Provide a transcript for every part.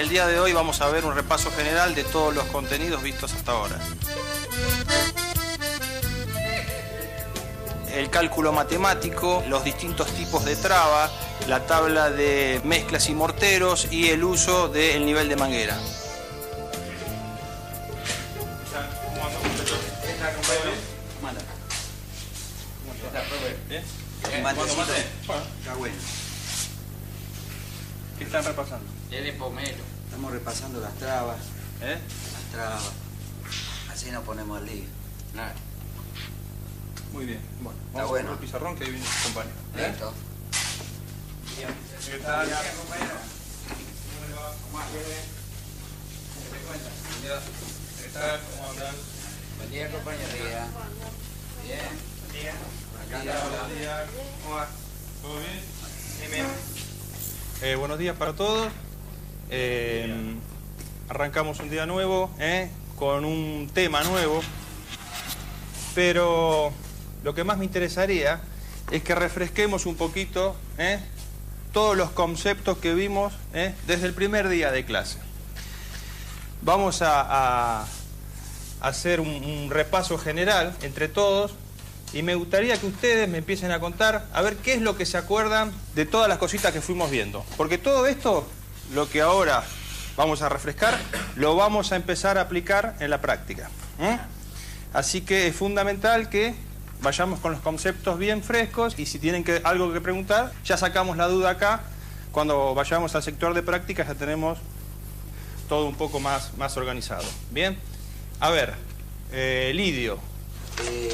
el día de hoy vamos a ver un repaso general de todos los contenidos vistos hasta ahora. El cálculo matemático, los distintos tipos de traba, la tabla de mezclas y morteros y el uso del nivel de manguera. ¿Qué están repasando? Es de pomelo. Estamos repasando las trabas. Las trabas. Así nos ponemos al día. Claro. Muy bien. Bueno, Está vamos bueno. a ver el pizarrón que ahí viene su compañero. Listo. ¿Qué tal? ¿Qué tal? ¿Cómo andan? Buen día, compañero. Bien. Buenos días. ¿Cómo va? ¿Todo bien? Buenos días para todos. Arrancamos un día nuevo, con un tema nuevo, pero lo que más me interesaría es que refresquemos un poquito todos los conceptos que vimos desde el primer día de clase. Vamos a hacer un repaso general entre todos. Y me gustaría que ustedes me empiecen a contar, a ver qué es lo que se acuerdan de todas las cositas que fuimos viendo. Porque todo esto, lo que ahora vamos a refrescar, lo vamos a empezar a aplicar en la práctica. Así que es fundamental que vayamos con los conceptos bien frescos y si tienen algo que preguntar, ya sacamos la duda acá. Cuando vayamos al sector de práctica ya tenemos todo un poco más organizado. Bien, a ver, Lidio.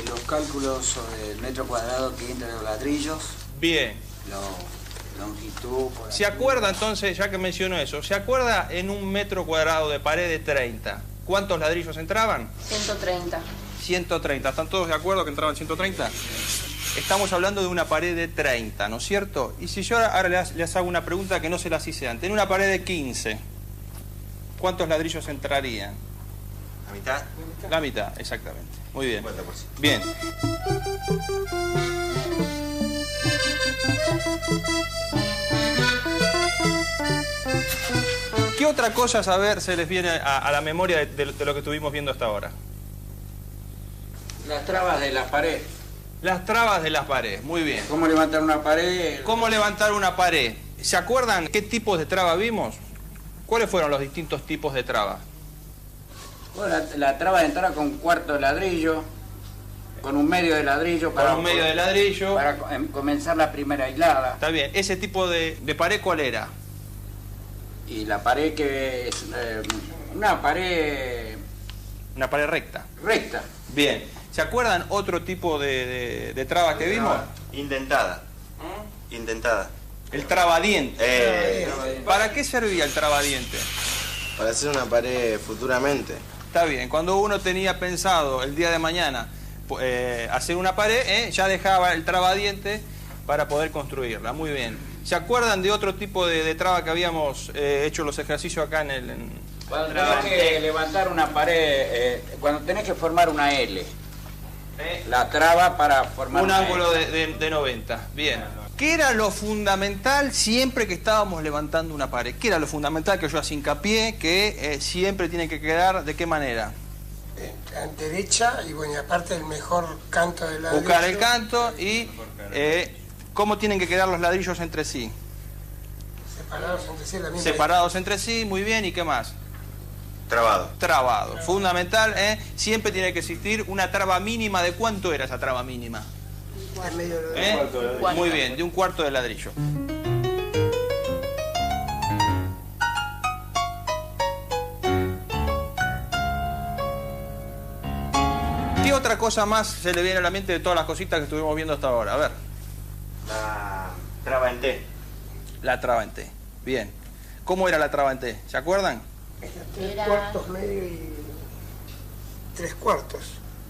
Los cálculos sobre el metro cuadrado que entra en los ladrillos. Bien. La longitud. ¿Se acuerda entonces, ya que mencionó eso, se acuerda en un metro cuadrado de pared de 30, cuántos ladrillos entraban? 130. 130. ¿Están todos de acuerdo que entraban 130? Estamos hablando de una pared de 30, ¿no es cierto? Y si yo ahora les hago una pregunta que no se las hice antes. En una pared de 15, ¿cuántos ladrillos entrarían? ¿La mitad? La mitad, exactamente. Muy bien. 50%. Bien. ¿Qué otra cosa, a ver, se les viene a la memoria de lo que estuvimos viendo hasta ahora? Las trabas de las paredes. Las trabas de las paredes, muy bien. ¿Cómo levantar una pared? ¿Cómo levantar una pared? ¿Se acuerdan qué tipos de traba vimos? ¿Cuáles fueron los distintos tipos de trabas? Bueno, la traba de entrada con un cuarto de ladrillo, con un medio de ladrillo Con un medio de ladrillo. para comenzar la primera hilada. Está bien. ¿Ese tipo de pared cuál era? Y la pared que es una pared Una pared recta. recta. Bien. ¿Se acuerdan otro tipo de traba que vimos? Indentada. Indentada. El trabadiente. ¿Para qué servía el trabadiente? Para hacer una pared futuramente. Está bien. Cuando uno tenía pensado el día de mañana hacer una pared, ya dejaba el trabadiente para poder construirla. Muy bien. ¿Se acuerdan de otro tipo de traba que habíamos hecho los ejercicios acá en el... Cuando tenés que levantar una pared, cuando tenés que formar una L, la traba para formar un una ángulo L. de 90. Bien. ¿Qué era lo fundamental siempre que estábamos levantando una pared? ¿Qué era lo fundamental que yo hacía hincapié que siempre tiene que quedar? ¿De qué manera? Derecha y bueno, y aparte el mejor canto del ladrillo. Buscar el canto y cómo tienen que quedar los ladrillos entre sí. Separados entre sí, la misma. Separados entre sí, muy bien. ¿Y qué más? Trabado. Trabado. Fundamental, siempre tiene que existir una traba mínima. ¿De cuánto era esa traba mínima? En medio de Muy bien, de un cuarto de ladrillo. ¿Qué otra cosa más se le viene a la mente de todas las cositas que estuvimos viendo hasta ahora? A ver. La traba en T. La traba en T. Bien. ¿Cómo era la traba en T? ¿Se acuerdan? tres cuartos medio y 3/4.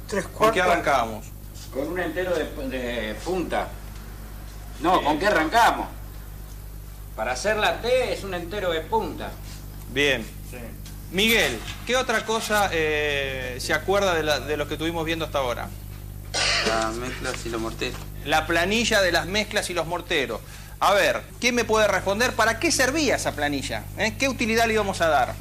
3/4. ¿Con qué arrancábamos? Con un entero de punta. No, ¿con qué arrancamos? Para hacer la T es un entero de punta. Bien. Sí. Miguel, ¿qué otra cosa se acuerda de lo que estuvimos viendo hasta ahora? Las mezclas y los morteros. La planilla de las mezclas y los morteros. A ver, ¿quién me puede responder para qué servía esa planilla? ¿Qué utilidad le íbamos a dar?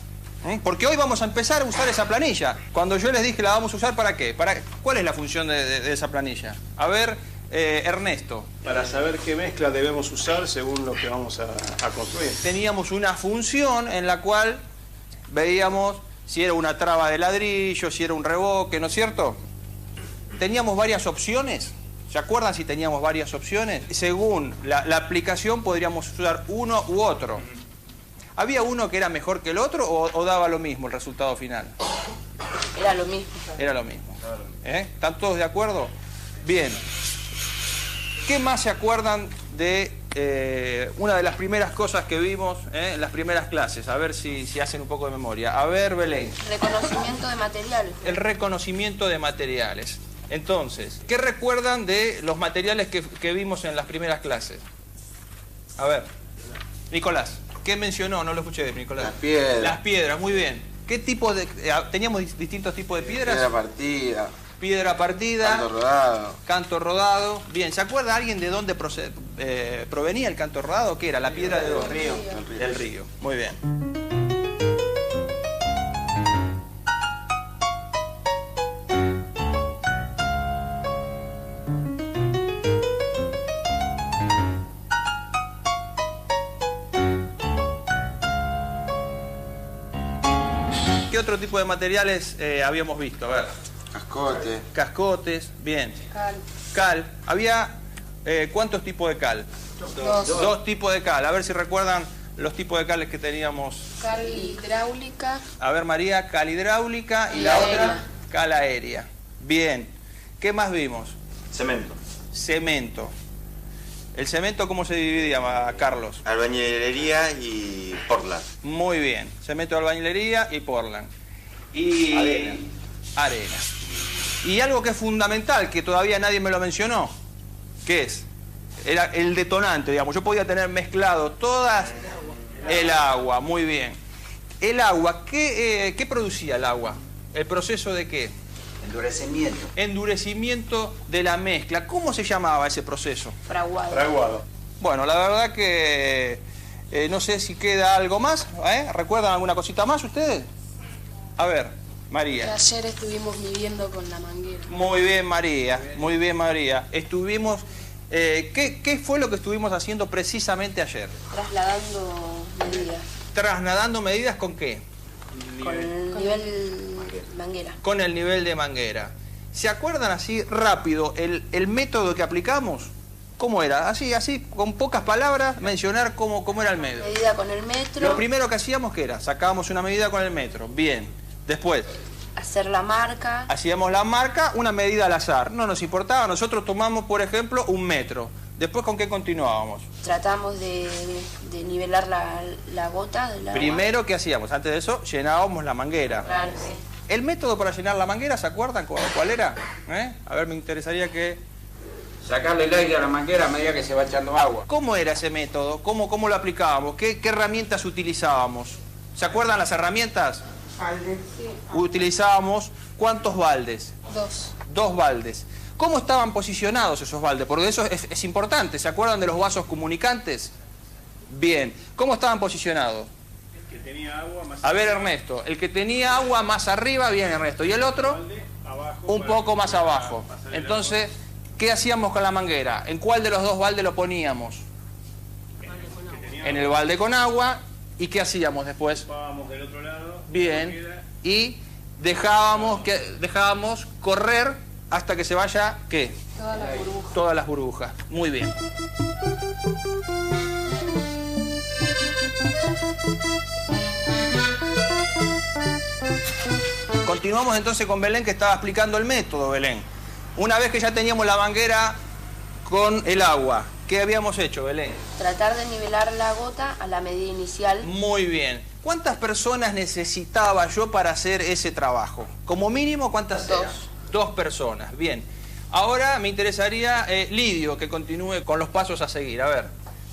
Porque hoy vamos a empezar a usar esa planilla. Cuando yo les dije la vamos a usar, ¿para qué? ¿Cuál es la función de esa planilla? A ver, Ernesto. Para saber qué mezcla debemos usar según lo que vamos a construir. Teníamos una función en la cual veíamos si era una traba de ladrillo, si era un revoque, ¿no es cierto? Teníamos varias opciones. ¿Se acuerdan si teníamos varias opciones? Según la aplicación podríamos usar uno u otro. ¿Había uno que era mejor que el otro o daba lo mismo el resultado final? Era lo mismo. Era lo mismo. ¿Están todos de acuerdo? Bien. ¿Qué más se acuerdan de una de las primeras cosas que vimos en las primeras clases? A ver si hacen un poco de memoria. A ver, Belén. Reconocimiento de materiales. El reconocimiento de materiales. Entonces, ¿qué recuerdan de los materiales que vimos en las primeras clases? A ver, Nicolás, ¿qué mencionó? No lo escuché, Nicolás. Las piedras. Las piedras, muy bien. ¿Qué tipo de...? ¿Teníamos distintos tipos de piedras? Piedra partida. Piedra partida. Canto rodado. Canto rodado. Bien, ¿se acuerda alguien de dónde provenía el canto rodado? ¿Qué era? ¿La piedra de dónde? Del río. Muy bien. ¿Qué otro tipo de materiales habíamos visto? A ver. Cascote. Cascotes, bien. Cal. Cal. Había, ¿cuántos tipos de cal? Dos tipos de cal. A ver si recuerdan los tipos de cales que teníamos. Cal hidráulica. A ver, María, cal hidráulica y Y la aérea. otra, cal aérea. Bien. ¿Qué más vimos? Cemento. Cemento. ¿El cemento cómo se dividía, Carlos? Albañilería y Portland. Muy bien. Cemento de albañilería y Portland. Y arena. Y algo que es fundamental, que todavía nadie me lo mencionó, ¿qué es? Era el detonante, digamos. Yo podía tener mezclado todas... El agua, muy bien. El agua, ¿qué producía el agua? ¿El proceso de qué? Endurecimiento. Endurecimiento de la mezcla. ¿Cómo se llamaba ese proceso? Fraguado. Fraguado. Bueno, la verdad que no sé si queda algo más. ¿Recuerdan alguna cosita más ustedes? A ver, María. Ayer estuvimos midiendo con la manguera. Muy bien, María. Muy bien, María. Estuvimos... ¿qué fue lo que estuvimos haciendo precisamente ayer? Trasladando medidas. ¿Trasladando medidas con qué? Con el nivel manguera. Con el nivel de manguera. ¿Se acuerdan así rápido el método que aplicamos? ¿Cómo era? Así, con pocas palabras, mencionar cómo era el método. Medida con el metro. Lo primero que hacíamos, ¿qué era? Sacábamos una medida con el metro. Bien. Después, Hacer la marca. hacíamos la marca, una medida al azar. No nos importaba. Nosotros tomamos, por ejemplo, 1 metro. Después, ¿con qué continuábamos? Tratamos de nivelar la gota del agua. Primero, ¿qué hacíamos? Antes de eso, llenábamos la manguera. Claro, sí. El método para llenar la manguera, ¿se acuerdan cuál era? A ver, me interesaría que... Sacarle el aire a la manguera a medida que se va echando agua. ¿Cómo era ese método? ¿Cómo lo aplicábamos? ¿Qué herramientas utilizábamos? ¿Se acuerdan las herramientas? Utilizábamos ¿cuántos baldes? 2. 2 baldes. ¿Cómo estaban posicionados esos baldes? Porque eso es importante. ¿Se acuerdan de los vasos comunicantes? Bien. ¿Cómo estaban posicionados? El que tenía agua más A ver, Ernesto. El que tenía agua más arriba, bien, Ernesto. ¿Y el otro? abajo. Un poco más abajo. Entonces, ¿qué hacíamos con la manguera? ¿En cuál de los 2 baldes lo poníamos? En el balde con agua. ¿Y qué hacíamos después? Ocupábamos del otro lado. Bien. Y dejábamos correr hasta que se vaya, ¿qué? Todas las burbujas. Todas las burbujas. Muy bien. Continuamos entonces con Belén, que estaba explicando el método, Belén. Una vez que ya teníamos la manguera con el agua, ¿qué habíamos hecho, Belén? Tratar de nivelar la gota a la medida inicial. Muy bien. ¿Cuántas personas necesitaba yo para hacer ese trabajo? Como mínimo, ¿cuántas 2. eran? 2 personas. Bien. Ahora me interesaría, Lidio, que continúe con los pasos a seguir. A ver,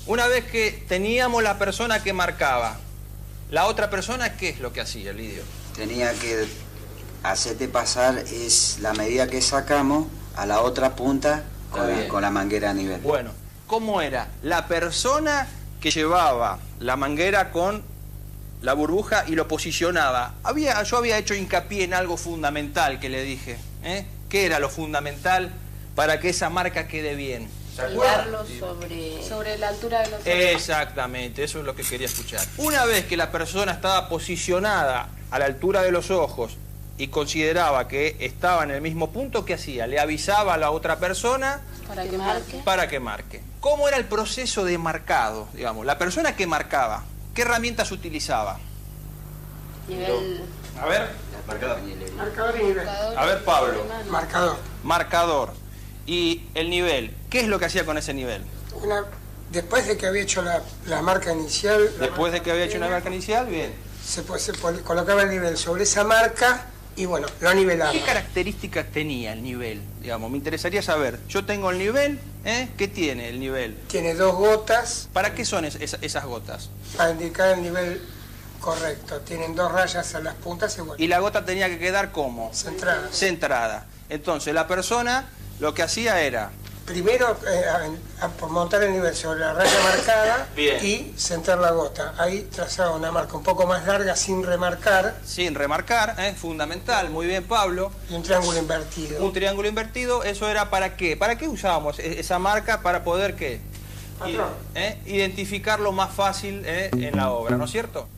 una vez que teníamos la persona que marcaba, ¿la otra persona qué es lo que hacía, Lidio? Tenía que hacerte pasar la medida que sacamos a la otra punta con la manguera a nivel. Bueno, ¿Cómo era? La persona que llevaba la manguera con la burbuja y lo posicionaba. Yo había hecho hincapié en algo fundamental que le dije. ¿Qué era lo fundamental para que esa marca quede bien? Girarlo sobre la altura de los ojos. Exactamente, eso es lo que quería escuchar. Una vez que la persona estaba posicionada a la altura de los ojos y consideraba que estaba en el mismo punto, ¿qué hacía? Le avisaba a la otra persona para que marque. ¿Cómo era el proceso de marcado? Digamos, la persona que marcaba, ¿qué herramientas utilizaba? Nivel. A ver, Marcador y nivel. a ver, Pablo. Marcador. Marcador. Y el nivel, ¿qué es lo que hacía con ese nivel? Después de que había hecho la marca inicial... Después de que había hecho una marca inicial, bien. Se colocaba el nivel sobre esa marca y bueno, lo nivelaba. ¿Qué características tenía el nivel? Digamos, me interesaría saber. Yo tengo el nivel, ¿qué tiene el nivel? Tiene 2 gotas. ¿Para qué son esas gotas? Para indicar el nivel correcto. Tienen 2 rayas a las puntas y bueno. Y la gota tenía que quedar ¿cómo? Centrada. Centrada. Entonces la persona lo que hacía era... Primero montar el nivel sobre la raya marcada. Bien. Y centrar la gota. Ahí trazaba una marca un poco más larga sin remarcar. Sin remarcar, fundamental. Muy bien, Pablo. Y un triángulo invertido. Un triángulo invertido, ¿eso era para qué? ¿Para qué usábamos esa marca? Para poder ¿qué? Patrón. Identificarlo más fácil en la obra, ¿no es cierto?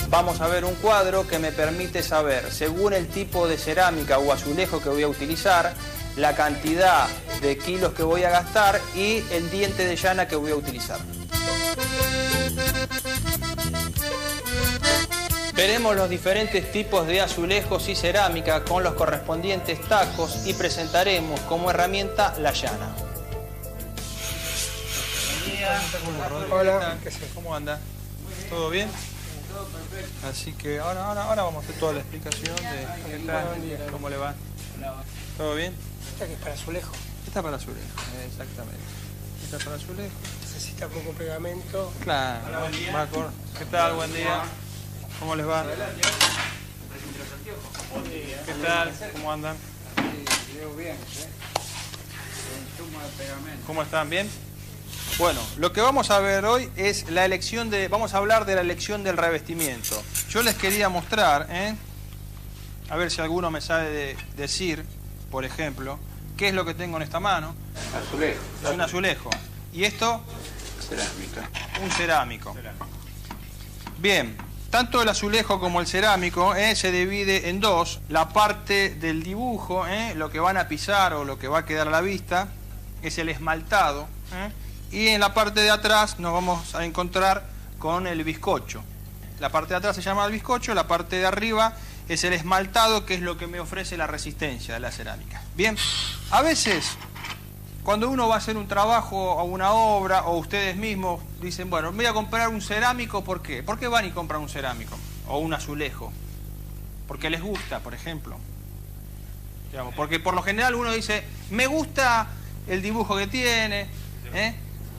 Vamos a ver un cuadro que me permite saber, según el tipo de cerámica o azulejo que voy a utilizar, la cantidad de kilos que voy a gastar y el diente de llana que voy a utilizar. Veremos los diferentes tipos de azulejos y cerámica con los correspondientes tacos y presentaremos como herramienta la llana. Hola. ¿Cómo anda? ¿Todo bien? Todo perfecto. Así que ahora vamos a hacer toda la explicación de qué tal, cómo le va. ¿Todo bien? Esta que es para azulejo. Esta para azulejo, exactamente. Esta para azulejo. Necesita poco pegamento. Claro. ¿Qué tal? Buen día. ¿Cómo les va? ¿Qué tal? ¿Cómo andan? Bien, consumo de pegamento. ¿Cómo están? ¿Bien? Bueno, lo que vamos a ver hoy es la elección de... Vamos a hablar de la elección del revestimiento. Yo les quería mostrar, a ver si alguno me sabe decir, por ejemplo, qué es lo que tengo en esta mano. Azulejo. Es un azulejo. ¿Y esto? Cerámica. Un cerámico. Bien, tanto el azulejo como el cerámico se divide en dos. La parte del dibujo, lo que van a pisar o lo que va a quedar a la vista, es el esmaltado. Y en la parte de atrás nos vamos a encontrar con el bizcocho. La parte de atrás se llama el bizcocho, la parte de arriba es el esmaltado, que es lo que me ofrece la resistencia de la cerámica. Bien, a veces cuando uno va a hacer un trabajo o una obra, o ustedes mismos dicen, bueno, voy a comprar un cerámico, ¿por qué? ¿Por qué van y compran un cerámico o un azulejo? Porque les gusta, por ejemplo. Digamos, porque por lo general uno dice, me gusta el dibujo que tiene,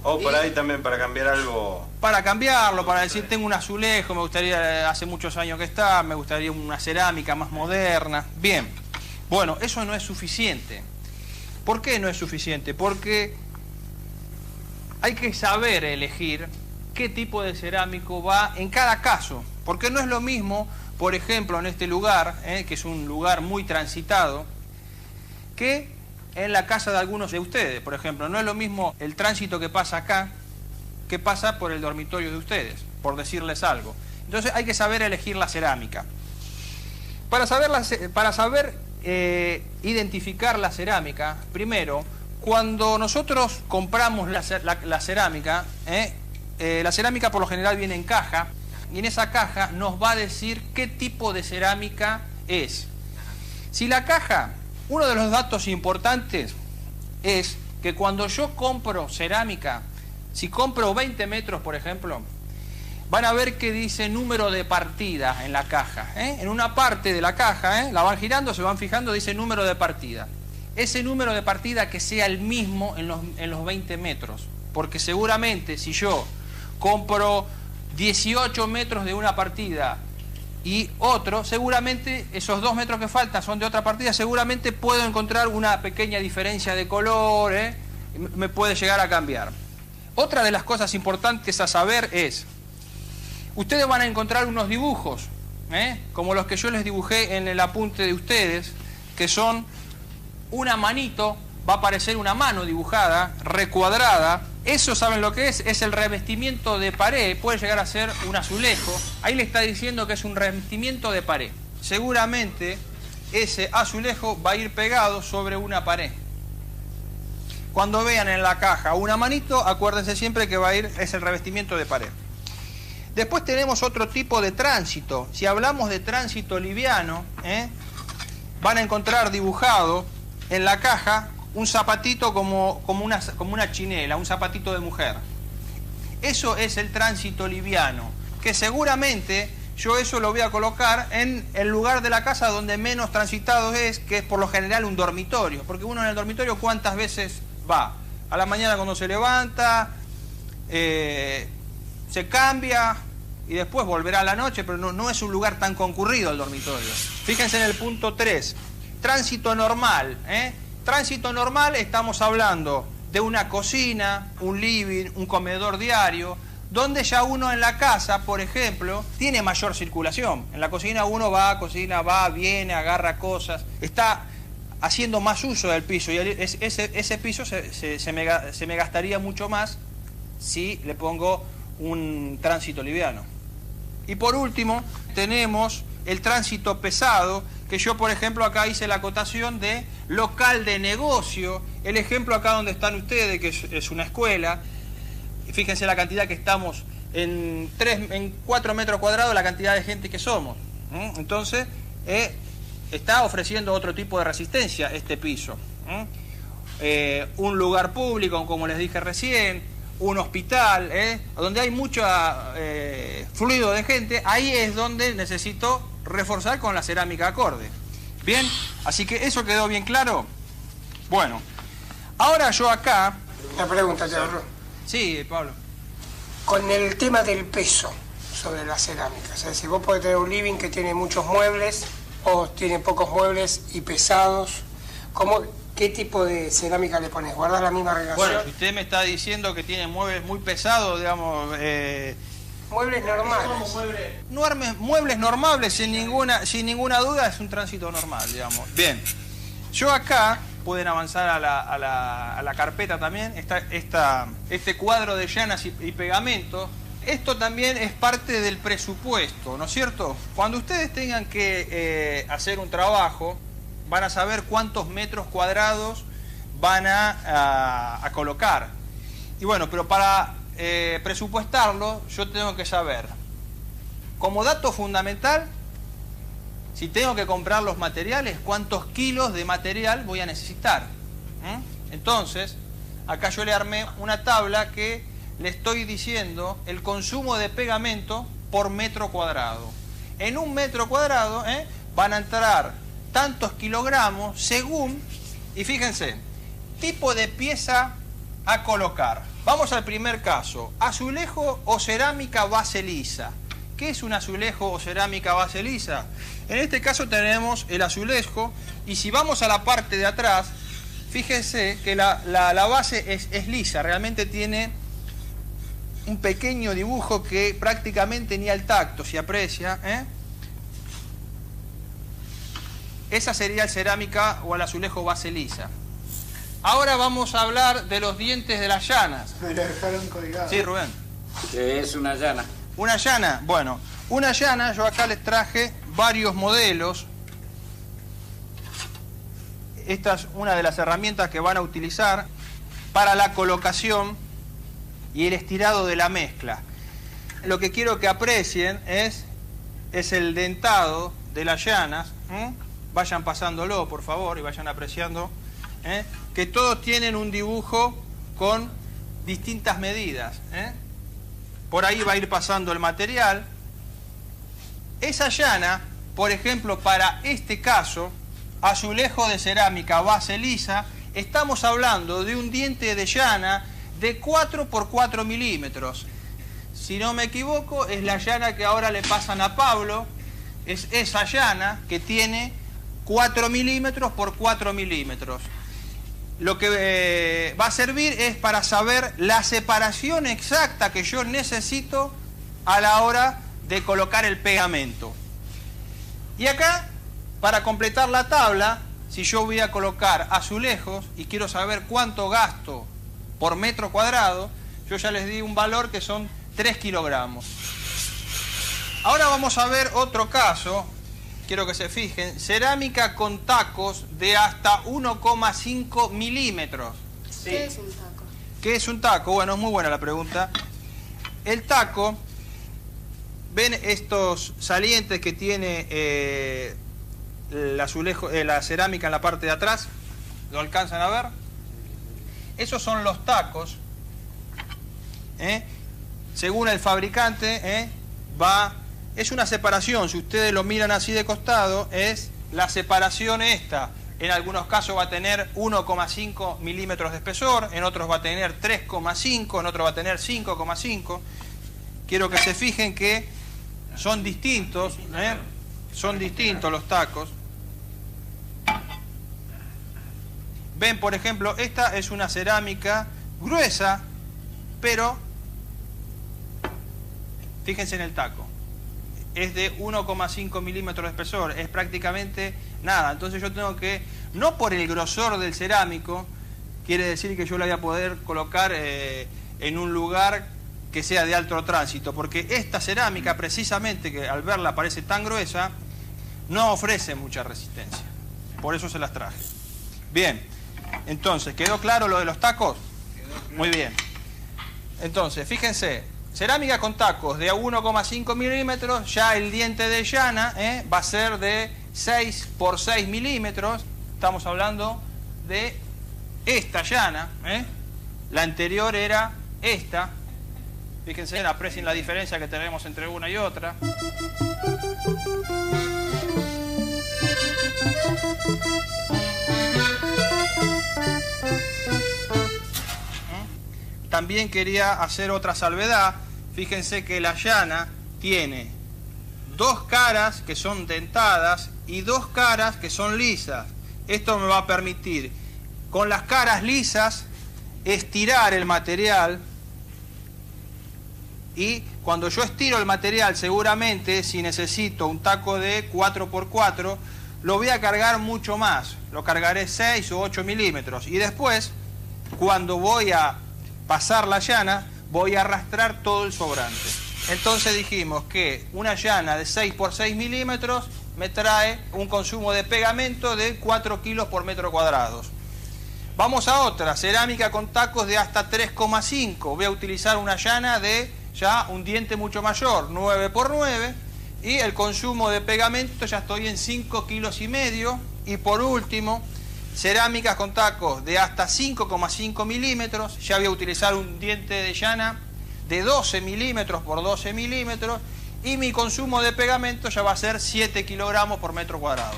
O por ahí también para cambiar algo. Para cambiarlo, para decir, tengo un azulejo, me gustaría, hace muchos años que está, me gustaría una cerámica más moderna. Bien, bueno, eso no es suficiente. ¿Por qué no es suficiente? Porque hay que saber elegir qué tipo de cerámico va en cada caso. Porque no es lo mismo, por ejemplo, en este lugar, que es un lugar muy transitado, que en la casa de algunos de ustedes. Por ejemplo, no es lo mismo el tránsito que pasa acá que pasa por el dormitorio de ustedes, por decirles algo. Entonces hay que saber elegir la cerámica. Para saber identificar la cerámica, primero, cuando nosotros compramos la cerámica, la cerámica por lo general viene en caja, y en esa caja nos va a decir qué tipo de cerámica es. Si la caja... Uno de los datos importantes es que cuando yo compro cerámica, si compro 20 metros, por ejemplo, van a ver que dice número de partida en la caja. En una parte de la caja, la van girando, se van fijando, dice número de partida. Ese número de partida que sea el mismo en los 20 metros. Porque seguramente si yo compro 18 metros de una partida y otro, seguramente esos 2 metros que faltan son de otra partida, seguramente puedo encontrar una pequeña diferencia de color, me puede llegar a cambiar. Otra de las cosas importantes a saber es, ustedes van a encontrar unos dibujos, como los que yo les dibujé en el apunte de ustedes, que son una manito, va a aparecer una mano dibujada, recuadrada. Eso, ¿saben lo que es? Es el revestimiento de pared, puede llegar a ser un azulejo. Ahí le está diciendo que es un revestimiento de pared. Seguramente ese azulejo va a ir pegado sobre una pared. Cuando vean en la caja una manito, acuérdense siempre que va a ir, es el revestimiento de pared. Después tenemos otro tipo de tránsito. Si hablamos de tránsito liviano, van a encontrar dibujado en la caja un zapatito como una chinela, un zapatito de mujer. Eso es el tránsito liviano, que seguramente yo eso lo voy a colocar en el lugar de la casa donde menos transitado es, que es por lo general un dormitorio. Porque uno en el dormitorio, ¿cuántas veces va? A la mañana cuando se levanta, se cambia y después volverá a la noche, pero no es un lugar tan concurrido el dormitorio. Fíjense en el punto 3, tránsito normal. Tránsito normal, estamos hablando de una cocina, un living, un comedor diario, donde ya uno en la casa, por ejemplo, tiene mayor circulación. En la cocina uno va, cocina, va, viene, agarra cosas, está haciendo más uso del piso y ese piso se me gastaría mucho más si le pongo un tránsito liviano. Y por último tenemos el tránsito pesado, que yo por ejemplo acá hice la acotación de local de negocio. El ejemplo acá donde están ustedes, que es una escuela, fíjense la cantidad que estamos, en 4 metros cuadrados la cantidad de gente que somos. Entonces está ofreciendo otro tipo de resistencia este piso. Un lugar público, como les dije recién, un hospital, donde hay mucho fluido de gente, ahí es donde necesito reforzar con la cerámica acorde. Bien, así que eso quedó bien claro. Bueno, ahora yo acá... Una pregunta, te ahorro. Sí, Pablo. Con el tema del peso sobre la cerámica, o sea, si vos podés tener un living que tiene muchos muebles o tiene pocos muebles y pesados, ¿qué tipo de cerámica le pones? ¿Guardas la misma relación? Bueno, si usted me está diciendo que tiene muebles muy pesados, digamos... muebles normales. Muebles normales, sin ninguna duda, es un tránsito normal, digamos. Bien, yo acá, pueden avanzar a la carpeta también, este cuadro de llanas y pegamento. Esto también es parte del presupuesto, ¿no es cierto? Cuando ustedes tengan que hacer un trabajo, van a saber cuántos metros cuadrados van a colocar. Y bueno, pero para presupuestarlo, yo tengo que saber, como dato fundamental, si tengo que comprar los materiales, cuántos kilos de material voy a necesitar. Entonces, acá yo le armé una tabla que le estoy diciendo el consumo de pegamento por metro cuadrado. En un metro cuadrado van a entrar tantos kilogramos según, y fíjense, tipo de pieza a colocar. Vamos al primer caso, azulejo o cerámica base lisa. ¿Qué es un azulejo o cerámica base lisa? En este caso tenemos el azulejo, y si vamos a la parte de atrás, fíjense que la base es lisa, realmente tiene un pequeño dibujo que prácticamente ni al tacto se aprecia. Esa sería el cerámica o el azulejo base lisa. Ahora vamos a hablar de los dientes de las llanas. Me la dejaron colgada. Sí, Rubén. ¿Qué es una llana? Una llana, bueno, una llana, yo acá les traje varios modelos. Esta es una de las herramientas que van a utilizar para la colocación y el estirado de la mezcla. Lo que quiero que aprecien es el dentado de las llanas. Vayan pasándolo, por favor, y vayan apreciando que todos tienen un dibujo con distintas medidas. Por ahí va a ir pasando el material. Esa llana, por ejemplo, para este caso, azulejo de cerámica base lisa, estamos hablando de un diente de llana de 4 por 4 milímetros. Si no me equivoco, es la llana que ahora le pasan a Pablo. Es esa llana que tiene 4 milímetros por 4 milímetros. Lo que va a servir es para saber la separación exacta que yo necesito a la hora de colocar el pegamento. Y acá, para completar la tabla, si yo voy a colocar azulejos y quiero saber cuánto gasto por metro cuadrado, yo ya les di un valor que son 3 kilogramos. Ahora vamos a ver otro caso, quiero que se fijen, cerámica con tacos de hasta 1,5 milímetros. Sí. ¿Qué es un taco? ¿Qué es un taco? Bueno, es muy buena la pregunta. El taco, ¿ven estos salientes que tiene el azulejo, la cerámica en la parte de atrás? ¿Lo alcanzan a ver? Esos son los tacos. Según el fabricante, es una separación. Si ustedes lo miran así de costado, es la separación esta. En algunos casos va a tener 1,5 milímetros de espesor, en otros va a tener 3,5, en otros va a tener 5,5. Quiero que se fijen que son distintos, son distintos los tacos. Ven, por ejemplo, esta es una cerámica gruesa, pero fíjense en el taco. Es de 1,5 milímetros de espesor, es prácticamente nada. Entonces yo tengo que, no por el grosor del cerámico, quiere decir que yo la voy a poder colocar en un lugar que sea de alto tránsito, porque esta cerámica, precisamente, que al verla parece tan gruesa, no ofrece mucha resistencia. Por eso se las traje. Bien, entonces, ¿quedó claro lo de los tacos? Muy bien. Entonces, fíjense, cerámica con tacos de 1,5 milímetros, ya el diente de llana va a ser de 6 por 6 milímetros. Estamos hablando de esta llana. La anterior era esta. Fíjense, aprecien la diferencia que tenemos entre una y otra. También quería hacer otra salvedad. Fíjense que la llana tiene dos caras que son dentadas y dos caras que son lisas. Esto me va a permitir, con las caras lisas, estirar el material. Y cuando yo estiro el material, seguramente, si necesito un taco de 4x4, lo voy a cargar mucho más. Lo cargaré 6 o 8 milímetros. Y después, cuando voy a pasar la llana, voy a arrastrar todo el sobrante. Entonces dijimos que una llana de 6 por 6 milímetros me trae un consumo de pegamento de 4 kilos por metro cuadrado. Vamos a otra, cerámica con tacos de hasta 3,5. Voy a utilizar una llana de ya un diente mucho mayor, 9 por 9, y el consumo de pegamento ya estoy en 5,5 kilos. Y por último, cerámicas con tacos de hasta 5,5 milímetros, ya voy a utilizar un diente de llana de 12 milímetros por 12 milímetros, y mi consumo de pegamento ya va a ser 7 kilogramos por metro cuadrado.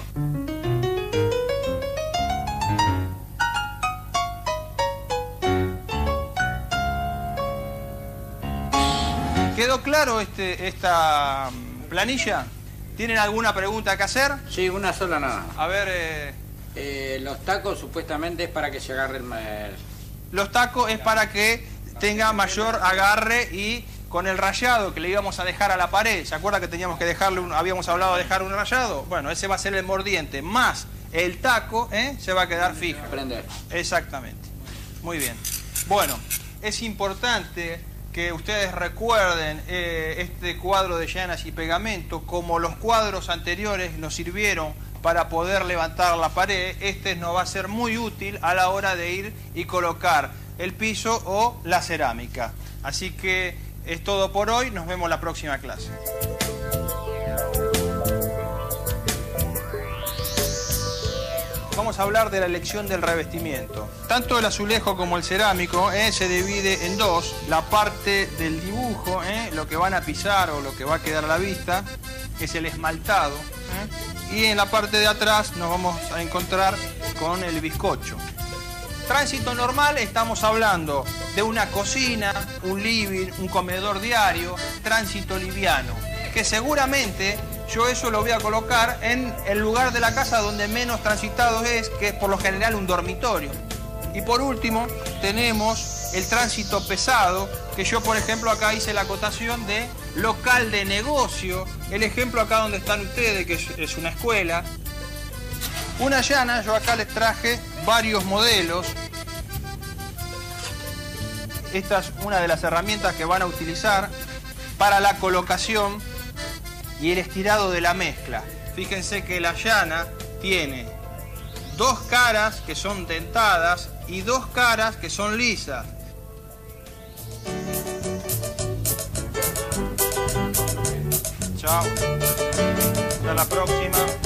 ¿Quedó claro esta planilla? ¿Tienen alguna pregunta que hacer? Sí, una sola nada. A ver... los tacos supuestamente es para que se agarre Los tacos es para que tenga mayor agarre, y con el rayado que le íbamos a dejar a la pared, ¿se acuerda que teníamos que dejarle habíamos hablado de dejar un rayado? Bueno, ese va a ser el mordiente, más el taco, se va a quedar fijo. Prender. Exactamente. Muy bien. Bueno, es importante que ustedes recuerden este cuadro de llanas y pegamento, como los cuadros anteriores nos sirvieron para poder levantar la pared. Este nos va a ser muy útil a la hora de ir y colocar el piso o la cerámica. Así que es todo por hoy, nos vemos la próxima clase. vamos a hablar de la elección del revestimiento. Tanto el azulejo como el cerámico se divide en dos. La parte del dibujo, lo que van a pisar o lo que va a quedar a la vista, es el esmaltado. Y en la parte de atrás nos vamos a encontrar con el bizcocho. Tránsito normal, estamos hablando de una cocina, un living, un comedor diario, tránsito liviano, que seguramente yo eso lo voy a colocar en el lugar de la casa donde menos transitado es, que es por lo general un dormitorio. Y por último tenemos el tránsito pesado, que yo por ejemplo acá hice la acotación de local de negocio. El ejemplo acá donde están ustedes, que es una escuela. Una llana, yo acá les traje varios modelos. Esta es una de las herramientas que van a utilizar para la colocación y el estirado de la mezcla. Fíjense que la llana tiene dos caras que son dentadas y dos caras que son lisas. Chao. Hasta la próxima.